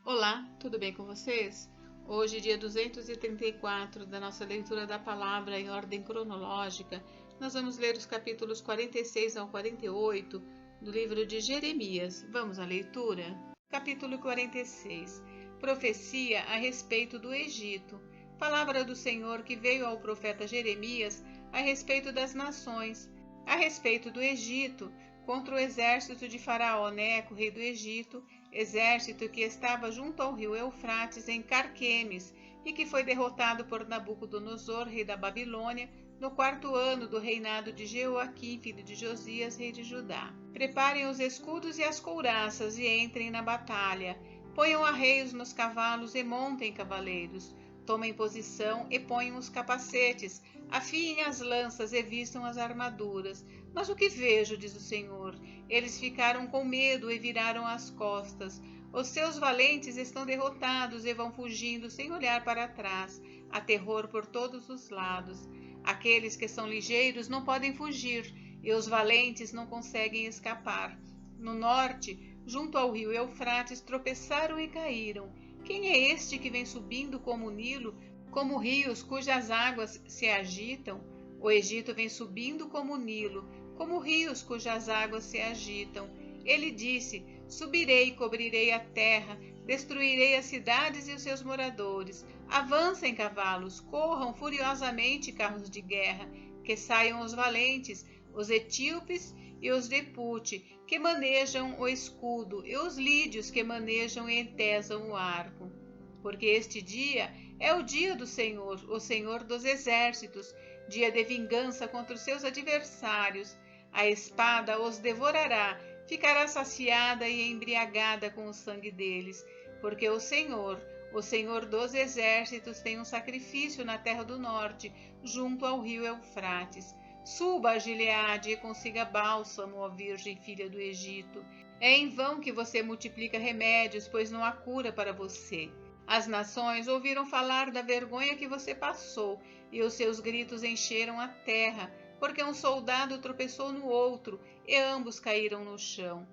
Olá, tudo bem com vocês? Hoje, dia 234 da nossa leitura da palavra em ordem cronológica, nós vamos ler os capítulos 46 ao 48 do livro de Jeremias. Vamos à leitura? Capítulo 46. Profecia a respeito do Egito. Palavra do Senhor que veio ao profeta Jeremias a respeito das nações, a respeito do Egito, contra o exército de Faraó Neco, rei do Egito, exército que estava junto ao rio Eufrates em Carquemes e que foi derrotado por Nabucodonosor, rei da Babilônia, no 4º ano do reinado de Jeoaquim, filho de Josias, rei de Judá. Preparem os escudos e as couraças e entrem na batalha. Ponham arreios nos cavalos e montem cavaleiros. Tomem posição e ponham os capacetes, afiem as lanças e vistam as armaduras. Mas o que vejo, diz o Senhor? Eles ficaram com medo e viraram as costas. Os seus valentes estão derrotados e vão fugindo sem olhar para trás. Há terror por todos os lados. Aqueles que são ligeiros não podem fugir, e os valentes não conseguem escapar. No norte, junto ao rio Eufrates, tropeçaram e caíram. Quem é este que vem subindo como o Nilo, como rios cujas águas se agitam? O Egito vem subindo como o Nilo, como rios cujas águas se agitam. Ele disse: subirei e cobrirei a terra, destruirei as cidades e os seus moradores. Avancem, cavalos, corram furiosamente, carros de guerra, que saiam os valentes, os etíopes e os de Pute, que manejam o escudo, e os lídios que manejam e entesam o arco. Porque este dia é o dia do Senhor, o Senhor dos exércitos, dia de vingança contra os seus adversários. A espada os devorará, ficará saciada e embriagada com o sangue deles, porque o Senhor dos exércitos, tem um sacrifício na terra do norte, junto ao rio Eufrates. Suba a Gileade e consiga bálsamo, ó Virgem filha do Egito. É em vão que você multiplica remédios, pois não há cura para você. As nações ouviram falar da vergonha que você passou, e os seus gritos encheram a terra, porque um soldado tropeçou no outro, e ambos caíram no chão.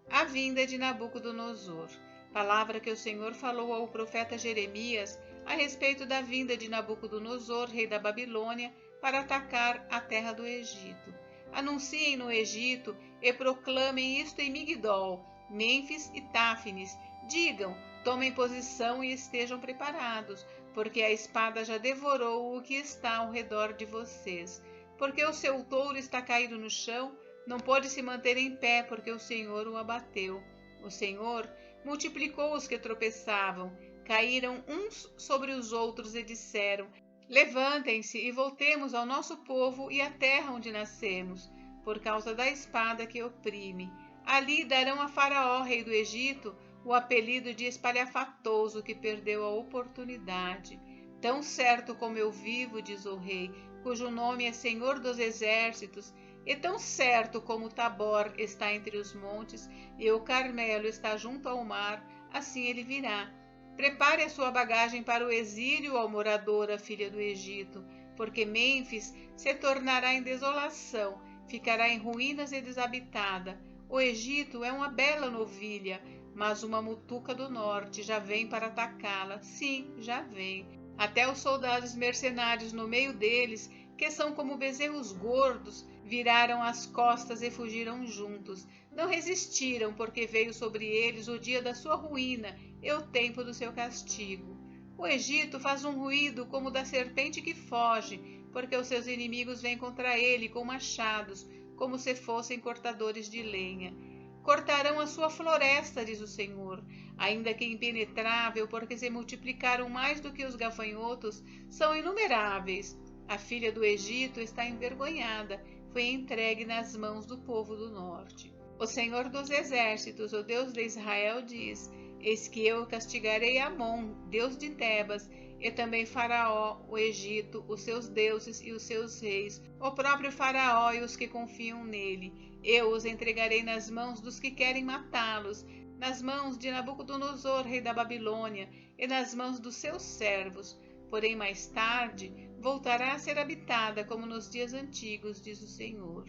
A vinda de Nabucodonosor. Palavra que o Senhor falou ao profeta Jeremias a respeito da vinda de Nabucodonosor, rei da Babilônia, para atacar a terra do Egito. Anunciem no Egito e proclamem isto em Migdol, Mênfis e Táfnis. Digam: tomem posição e estejam preparados, porque a espada já devorou o que está ao redor de vocês. Porque o seu touro está caído no chão, não pode se manter em pé, porque o Senhor o abateu. O Senhor multiplicou os que tropeçavam, caíram uns sobre os outros e disseram: levantem-se e voltemos ao nosso povo e à terra onde nascemos, por causa da espada que oprime. Ali darão a Faraó, rei do Egito, o apelido de espalhafatoso, que perdeu a oportunidade. Tão certo como eu vivo, diz o rei, cujo nome é Senhor dos Exércitos, e tão certo como Tabor está entre os montes e o Carmelo está junto ao mar, assim ele virá. Prepare a sua bagagem para o exílio, ó moradora, filha do Egito, porque Mênfis se tornará em desolação, ficará em ruínas e desabitada. O Egito é uma bela novilha, mas uma mutuca do norte já vem para atacá-la. Sim, já vem. Até os soldados mercenários no meio deles, que são como bezerros gordos, viraram as costas e fugiram juntos. Não resistiram, porque veio sobre eles o dia da sua ruína e o tempo do seu castigo. O Egito faz um ruído como da serpente que foge, porque os seus inimigos vêm contra ele com machados, como se fossem cortadores de lenha. Cortarão a sua floresta, diz o Senhor, ainda que impenetrável, porque se multiplicaram mais do que os gafanhotos, são inumeráveis. A filha do Egito está envergonhada, foi entregue nas mãos do povo do norte. O Senhor dos exércitos, o Deus de Israel, diz: eis que eu castigarei Amon, Deus de Tebas, e também Faraó, o Egito, os seus deuses e os seus reis, o próprio Faraó e os que confiam nele. Eu os entregarei nas mãos dos que querem matá-los, nas mãos de Nabucodonosor, rei da Babilônia, e nas mãos dos seus servos. Porém, mais tarde, voltará a ser habitada como nos dias antigos, diz o Senhor.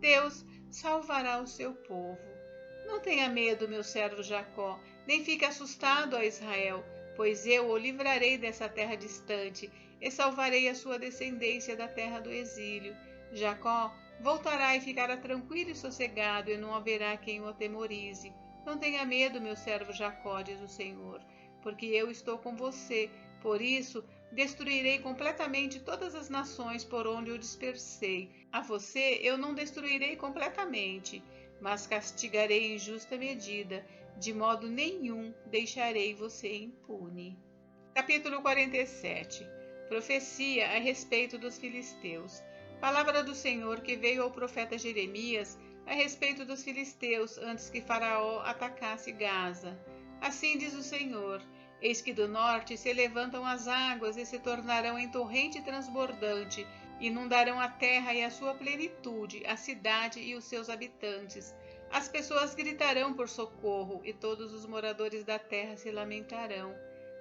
Deus salvará o seu povo. Não tenha medo, meu servo Jacó, Nem fique assustado, ó Israel, pois eu o livrarei dessa terra distante e salvarei a sua descendência da terra do exílio. Jacó voltará e ficará tranquilo e sossegado, e não haverá quem o atemorize. Não tenha medo, meu servo Jacó, diz o Senhor, porque eu estou com você. Por isso, destruirei completamente todas as nações por onde o dispersei. A você eu não destruirei completamente, mas castigarei em justa medida. De modo nenhum deixarei você impune. Capítulo 47. Profecia a respeito dos filisteus. Palavra do Senhor que veio ao profeta Jeremias a respeito dos filisteus antes que Faraó atacasse Gaza. Assim diz o Senhor: eis que do norte se levantam as águas e se tornarão em torrente transbordante, inundarão a terra e a sua plenitude, a cidade e os seus habitantes. As pessoas gritarão por socorro e todos os moradores da terra se lamentarão.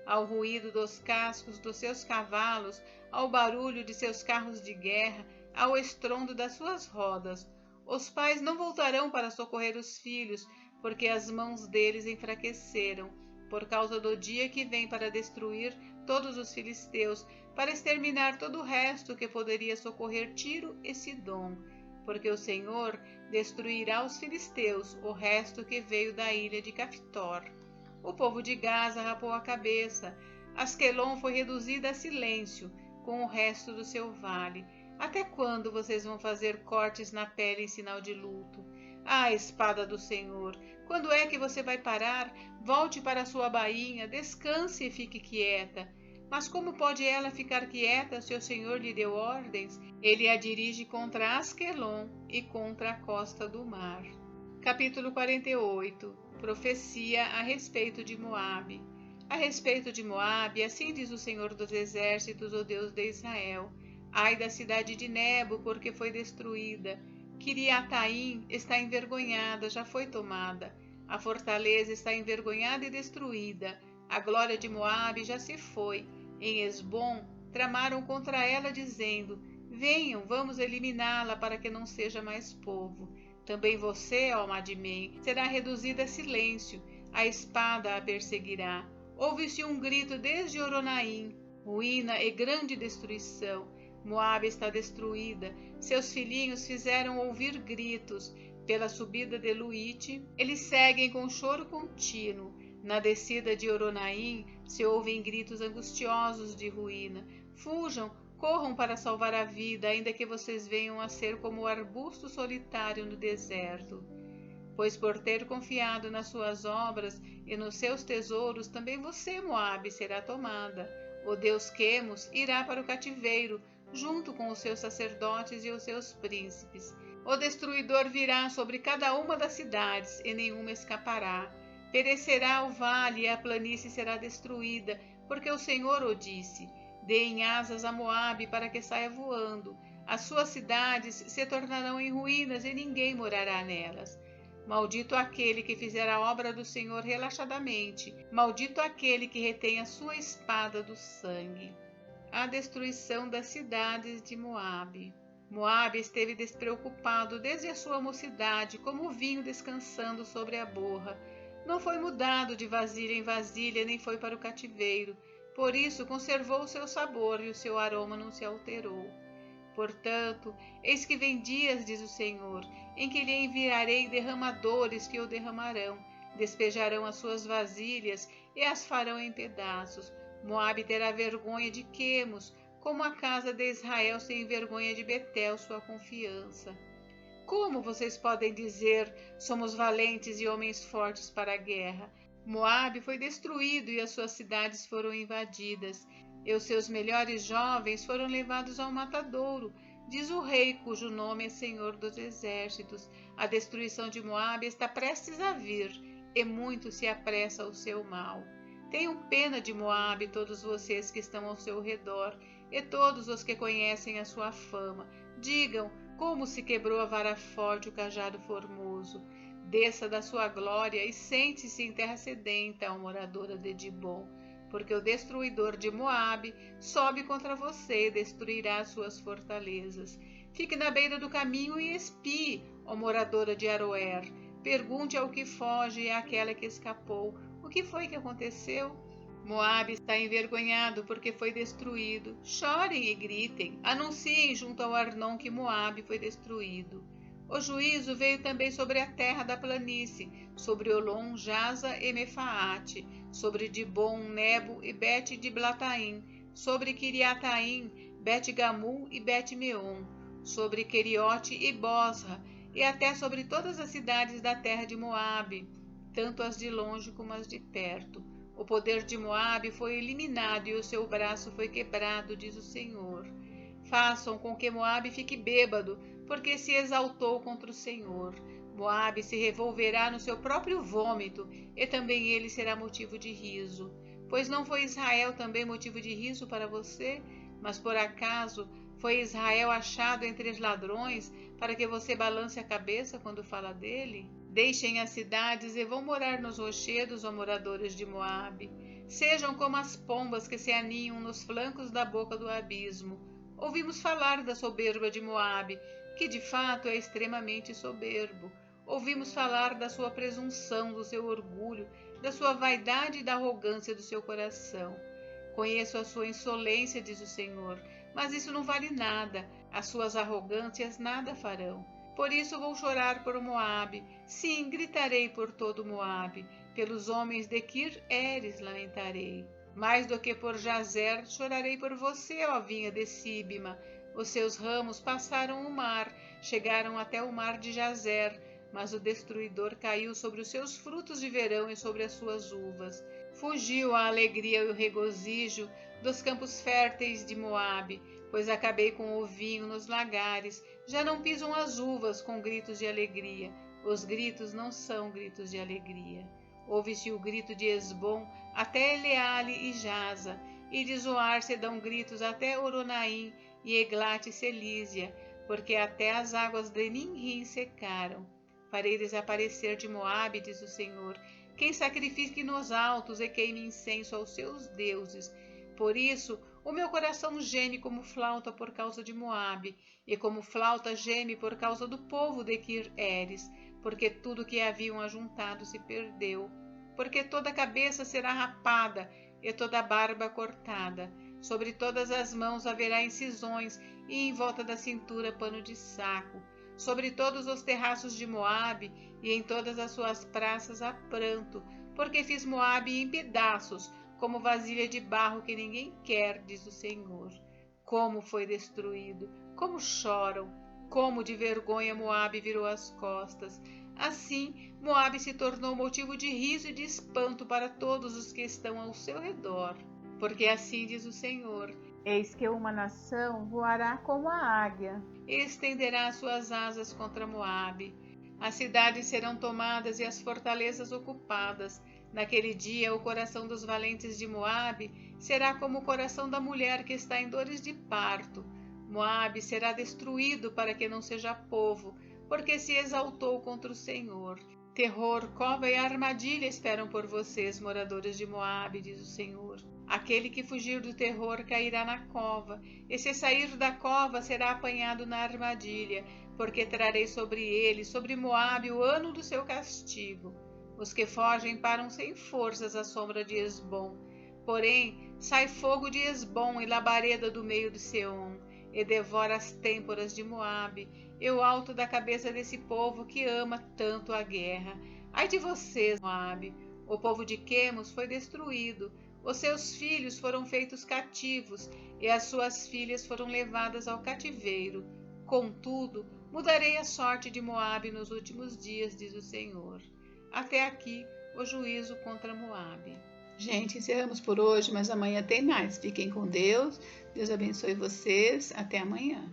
Ao ruído dos cascos dos seus cavalos, ao barulho de seus carros de guerra, ao estrondo das suas rodas. Os pais não voltarão para socorrer os filhos, porque as mãos deles enfraqueceram, por causa do dia que vem para destruir todos os filisteus, para exterminar todo o resto que poderia socorrer Tiro e Sidom. Porque o Senhor destruirá os filisteus, o resto que veio da ilha de Caftor. O povo de Gaza rapou a cabeça, Asquelon foi reduzida a silêncio, com o resto do seu vale. Até quando vocês vão fazer cortes na pele em sinal de luto? Ah, espada do Senhor! Quando é que você vai parar? Volte para sua bainha, descanse e fique quieta. Mas como pode ela ficar quieta se o Senhor lhe deu ordens? Ele a dirige contra Asquelon e contra a costa do mar. Capítulo 48. Profecia a respeito de Moabe. A respeito de Moabe, assim diz o Senhor dos Exércitos, o Deus de Israel: ai da cidade de Nebo, porque foi destruída. Quiriataim está envergonhada, já foi tomada. A fortaleza está envergonhada e destruída. A glória de Moabe já se foi. Em Esbom, tramaram contra ela, dizendo: venham, vamos eliminá-la para que não seja mais povo. Também você, ó Madimém, será reduzida a silêncio. A espada a perseguirá. Ouve-se um grito desde Oronaim, ruína e grande destruição. Moabe está destruída, seus filhinhos fizeram ouvir gritos. Pela subida de Luite, eles seguem com choro contínuo. Na descida de Oronaim, se ouvem gritos angustiosos de ruína. Fujam, corram para salvar a vida, ainda que vocês venham a ser como o arbusto solitário no deserto. Pois por ter confiado nas suas obras e nos seus tesouros, também você, Moabe, será tomada. O deus Quemos irá para o cativeiro, junto com os seus sacerdotes e os seus príncipes. O destruidor virá sobre cada uma das cidades, e nenhuma escapará. Perecerá o vale e a planície será destruída, porque o Senhor o disse. Deem asas a Moabe para que saia voando. As suas cidades se tornarão em ruínas e ninguém morará nelas. Maldito aquele que fizer a obra do Senhor relaxadamente. Maldito aquele que retém a sua espada do sangue. A destruição das cidades de Moabe. Moabe esteve despreocupado desde a sua mocidade, como o vinho descansando sobre a borra. Não foi mudado de vasilha em vasilha, nem foi para o cativeiro. Por isso conservou o seu sabor e o seu aroma não se alterou. Portanto, eis que vem dias, diz o Senhor, em que lhe enviarei derramadores que o derramarão, despejarão as suas vasilhas e as farão em pedaços. Moabe terá vergonha de Quemos, como a casa de Israel se envergonha de Betel, sua confiança. Como vocês podem dizer, somos valentes e homens fortes para a guerra? Moabe foi destruído e as suas cidades foram invadidas, e os seus melhores jovens foram levados ao matadouro, diz o rei, cujo nome é Senhor dos Exércitos. A destruição de Moabe está prestes a vir, e muito se apressa o seu mal. Tenham pena de Moabe, todos vocês que estão ao seu redor, e todos os que conhecem a sua fama. Digam como se quebrou a vara forte, o cajado formoso. Desça da sua glória e sente-se em terra sedenta, ó moradora de Dibom, porque o destruidor de Moabe sobe contra você e destruirá as suas fortalezas. Fique na beira do caminho e espie, ó moradora de Aroer. Pergunte ao que foge e àquela que escapou, O que foi que aconteceu? Moabe está envergonhado porque foi destruído. Chorem e gritem. Anunciem junto ao Arnon que Moabe foi destruído. O juízo veio também sobre a terra da planície, sobre Olom, Jaza e Mefaate, sobre Dibon, Nebo e Bet de Blataim, sobre Kiriataim, Bet Gamul e Bet Meon, sobre Queriote e Bosra, e até sobre todas as cidades da terra de Moabe, tanto as de longe como as de perto. O poder de Moabe foi eliminado e o seu braço foi quebrado, diz o Senhor. Façam com que Moabe fique bêbado, porque se exaltou contra o Senhor. Moabe se revolverá no seu próprio vômito, e também ele será motivo de riso. Pois não foi Israel também motivo de riso para você? Mas por acaso foi Israel achado entre os ladrões, para que você balance a cabeça quando fala dele? Deixem as cidades e vão morar nos rochedos, ó moradores de Moabe. Sejam como as pombas que se aninham nos flancos da boca do abismo. Ouvimos falar da soberba de Moabe, que de fato é extremamente soberbo. Ouvimos falar da sua presunção, do seu orgulho, da sua vaidade e da arrogância do seu coração. Conheço a sua insolência, diz o Senhor, mas isso não vale nada. As suas arrogâncias nada farão. Por isso vou chorar por Moabe. Sim, gritarei por todo Moabe. Pelos homens de Kir-Eres lamentarei. Mais do que por Jazer, chorarei por você, ó vinha de Sibma. Os seus ramos passaram o mar, chegaram até o mar de Jazer, mas o destruidor caiu sobre os seus frutos de verão e sobre as suas uvas. Fugiu a alegria e o regozijo dos campos férteis de Moabe, pois acabei com o vinho nos lagares. Já não pisam as uvas com gritos de alegria. Os gritos não são gritos de alegria. Ouve-se o grito de Esbom até Eleale e Jaza, e de Zoar se dão gritos até Oronaim e Eglate e Selísia, porque até as águas de Ninrim secaram. Farei desaparecer de Moabe, diz o Senhor, quem sacrifique nos altos e queime incenso aos seus deuses. Por isso, o meu coração geme como flauta por causa de Moabe, e como flauta geme por causa do povo de Kir-Eres, porque tudo que haviam ajuntado se perdeu, porque toda a cabeça será rapada e toda a barba cortada. Sobre todas as mãos haverá incisões, e em volta da cintura pano de saco. Sobre todos os terraços de Moabe e em todas as suas praças há pranto, porque fiz Moabe em pedaços, como vasilha de barro que ninguém quer, diz o Senhor. Como foi destruído, como choram, como de vergonha Moabe virou as costas. Assim, Moabe se tornou motivo de riso e de espanto para todos os que estão ao seu redor. Porque assim diz o Senhor: eis que uma nação voará como a águia e estenderá suas asas contra Moabe. As cidades serão tomadas e as fortalezas ocupadas. Naquele dia, o coração dos valentes de Moabe será como o coração da mulher que está em dores de parto. Moabe será destruído para que não seja povo, porque se exaltou contra o Senhor. Terror, cova e armadilha esperam por vocês, moradores de Moabe, diz o Senhor. Aquele que fugir do terror cairá na cova, e se sair da cova será apanhado na armadilha, porque trarei sobre ele, sobre Moabe, o ano do seu castigo. Os que fogem param sem forças à sombra de Esbom. Porém, sai fogo de Esbom e labareda do meio de Seom, e devora as têmporas de Moabe, e o alto da cabeça desse povo que ama tanto a guerra. Ai de vocês, Moabe! O povo de Quemos foi destruído, os seus filhos foram feitos cativos, e as suas filhas foram levadas ao cativeiro. Contudo, mudarei a sorte de Moabe nos últimos dias, diz o Senhor. Até aqui o juízo contra Moabe. Gente, encerramos por hoje, mas amanhã tem mais. Fiquem com Deus. Deus abençoe vocês. Até amanhã.